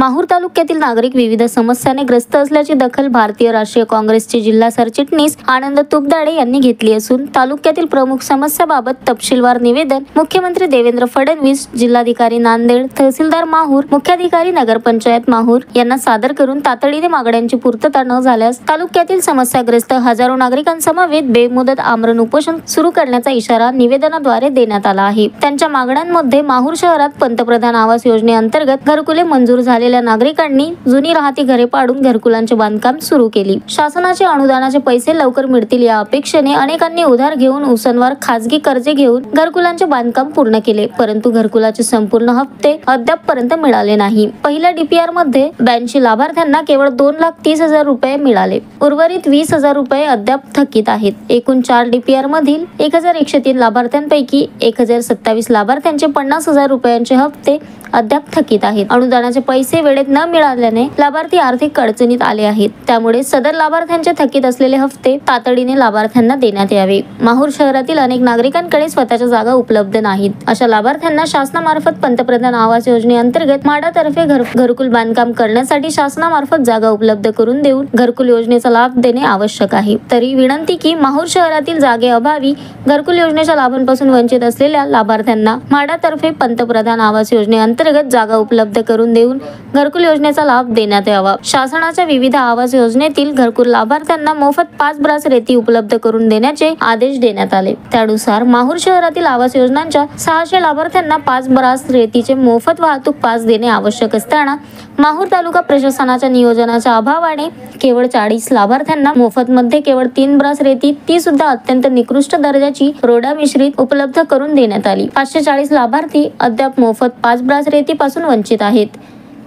माहूर तालुक्यातील नागरिक विविध समस्यांनी ग्रस्त असल्याची दखल भारतीय राष्ट्रीय काँग्रेसचे जिल्हा सरचिटणीस आनंद तुपदाडे यांनी घेतली असून तालुक्यातील प्रमुख समस्याबाबत तपशीलवार निवेदन मुख्यमंत्री देवेंद्र फडणवीस, जिल्हाधिकारी नांदेड, तहसीलदार माहूर, मुख्याधिकारी नगरपंचायत माहूर यांना सादर करून तातडीने मागण्यांची पूर्तता न झाल्यास तालुक्यातील समस्याग्रस्त हजारो नागरिकांसमवेत बेमुदत आमरण उपोषण सुरू करण्याचा इशारा निवेदनाद्वारे देण्यात आला आहे। त्यांच्या मागण्यांमध्ये माहूर शहरात पंतप्रधान आवास योजनेअंतर्गत घरकुले मंजूर झालेल्या नागरिकांनी जुनी राहती घरे पाडून घरकुलांचे बांधकाम सुरू केली। शासनाचे अनुदानाचे पैसे लवकर मिळतील या अपेक्षेने अनेकांनी उधार घेऊन उसनवार खाजगी कर्जे घेऊन घरकुलांचे बांधकाम पूर्ण केले, परंतु घरकुलाचे संपूर्ण हप्ते अद्यापपर्यंत मिळाले नाही। पहिल्या डीपीआर मध्ये 82 लाभार्थ्यांना केवळ 2,30,000 रुपये मिळाले, उर्वरित 20,000 रुपये अद्याप थकीत आहेत। एकूण 4 डीपीआर मधील 1,103 लाभार्थ्यांपैकी 1,027 लाभार्थ्यांचे 50,000 रुपयांचे हप्ते अद्याप थकीत आहेत। अनुदानाचे पैसे वेळेत न मिळाल्याने लाभार्थी आर्थिक अडचणीत आले आहेत, त्यामुळे सदर लाभार्थ्यांचे थकीत असलेले हप्ते तातडीने लाभार्थ्यांना देण्यात यावे। माहूर शहरातील अनेक नागरिकांकडे स्वतःच्या जागा उपलब्ध नाहीत, अशा लाभार्थ्यांना शासनामार्फत पंतप्रधान आवास योजनेअंतर्गत म्हाडातर्फे घरकुल बांधकाम करण्यासाठी शासनामार्फत जागा उपलब्ध करून देऊन घरकुल योजनेचा लाभ देणे आवश्यक आहे। तरी विनंती की माहूर शहरातील जागेअभावी घरकुल योजनेच्या लाभांपासून वंचित असलेल्या लाभार्थ्यांना म्हाडातर्फे पंतप्रधान आवास योजनेअंतर्गत जागा उपलब्ध करून देऊन घरकुल योजनेचा लाभ देण्यात यावा। शासनाच्या विविध आवास योजनेतील घरकुल लाभार्थ्यांना मोफत 5 ब्रास रेती उपलब्ध करून देण्याचे आदेश देण्यात आले। त्यानुसार माहूर शहरातील आवास योजनांच्या 600 लाभार्थ्यांना 5 ब्रास रेतीचे मोफत वाहतूक पास देणे आवश्यक असताना माहूर तालुका प्रशासनाच्या नियोजनाच्या अभावाने केवळ 40 लाभार्थ्यांना मोफत मध्ये केवळ 3 ब्रास रेती, ती सुद्धा अत्यंत निकृष्ट दर्जाची रोडा मिश्रित उपलब्ध करून देण्यात आली। 540 लाभार्थी अद्याप मोफत 5 ब्रास रेती पासून वंचित आहेत,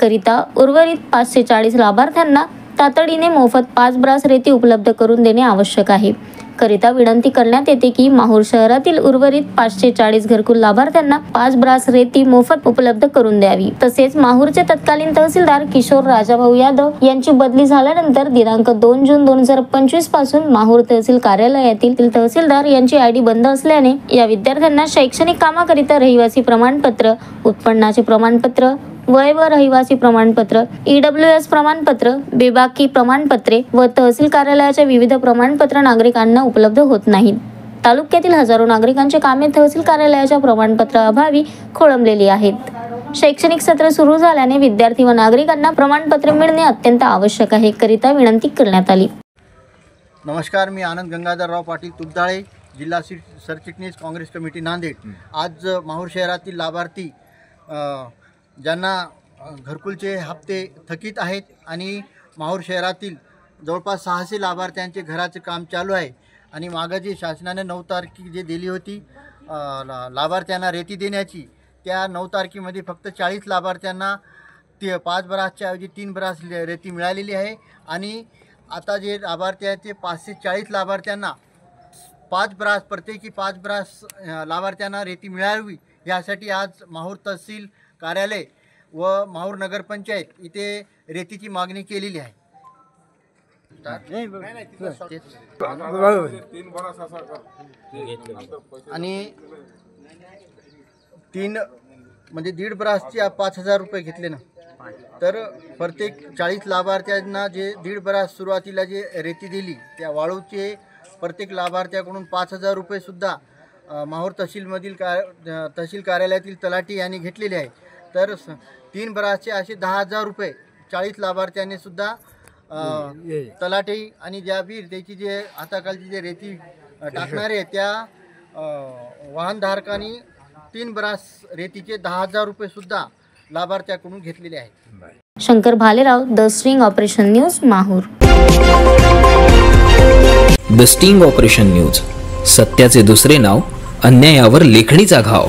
करिता उर्वरित 540 लाभार्थ्यांना तातडीने मोफत 5 ब्रास रेती उपलब्ध करून देणे आवश्यक आहे। करिता विनंती करण्यात येते की माहूर शहरातील उर्वरित 540 घरकुल लाभार्थ्यांना 5 ब्रास रेती मोफत उपलब्ध करून द्यावी। तसेच माहूरचे तत्कालीन तहसीलदार किशोर राजाभाऊ यादव यांची बदली झाल्यानंतर दिनांक 2 जून 2025 पासून माहूर तहसील कार्यालयातील तहसीलदार यांची आयडी बंद असल्याने या विद्यार्थ्यांना शैक्षणिक कामाकरिता रहिवासी प्रमाणपत्र, उत्पन्नाचे प्रमाणपत्र, वय व रहिवासी प्रमाणपत्र, EWS प्रमाणपत्र, बेबाकी प्रमाणपत्रे व तहसील कार्यालयाच्या विविध प्रमाणपत्र नागरिकांना उपलब्ध होत नाहीत। तालुक्यातील हजारो नागरिकांचे कामे तहसील कार्यालयाच्या प्रमाणपत्र अभावी खोळंबलेली आहेत। शैक्षणिक सत्र सुरू झाल्याने विद्यार्थी व नागरिकांना प्रमाणपत्र मिळणे अत्यंत आवश्यक आहे, करिता विनंती करण्यात आली। नमस्कार, मी आनंद गंगाधरराव पाटील तुपदाळे, जिल्हा सरचिटणीस काँग्रेस कमिटी नांदेड। आज माहूर शहरातील लाभार्थी ज्यांना घरकुलचे हप्ते थकीत आहेत आणि माहूर शहरातील जवळपास 600 लाभार्थ्यांचे घराचे काम चालू आहे आणि मागं जी शासनाने 9 तारखे जे दिली होती लाभार्थ्यांना रेती देण्याची, त्या 9 तारखेमध्ये फक्त 40 लाभार्थ्यांना 5 ब्रासच्या ऐवजी 3 ब्रास रेती मिळालेली आहे आणि आता जे लाभार्थी आहेत ते 540 लाभार्थ्यांना 5 ब्रास प्रत्येकी 5 ब्रास लाभार्थ्यांना रेती मिळावी यासाठी आज माहूर तहसील कार्यालय व माहूर नगरपंचायत इथे रेतीची मागणी केलेली आहे। आणि 3 म्हणजे 1.5 ब्रासचे 5,000 रुपये घेतले ना, तर प्रत्येक 40 लाभार्थ्यांना जे 1.5 ब्रास सुरुवातीला जे रेती दिली त्या वाळूचे प्रत्येक लाभार्थ्याकडून 5,000 रुपये सुद्धा माहूर तहसीलमधील तहसील कार्यालयातील तलाठी यांनी घेतलेले आहे। तर 3 ब्रासचे असे 10,000 रुपये 40 लाभार्थ्यांनी सुद्धा तलाठी आणि ज्या बी त्याची जे हाताखालची जे रेती टाकणारे आहे त्या वाहनधारकांनी 3 ब्रास रेतीचे 10,000 रुपये सुद्धा लाभार्थ्याकडून घेतलेले आहेत। Shankar Bhalerao, the sting operation news, Mahur. The sting operation news, सत्याचे दुसरे नाव, अन्यायावर लेखणीचा घाव।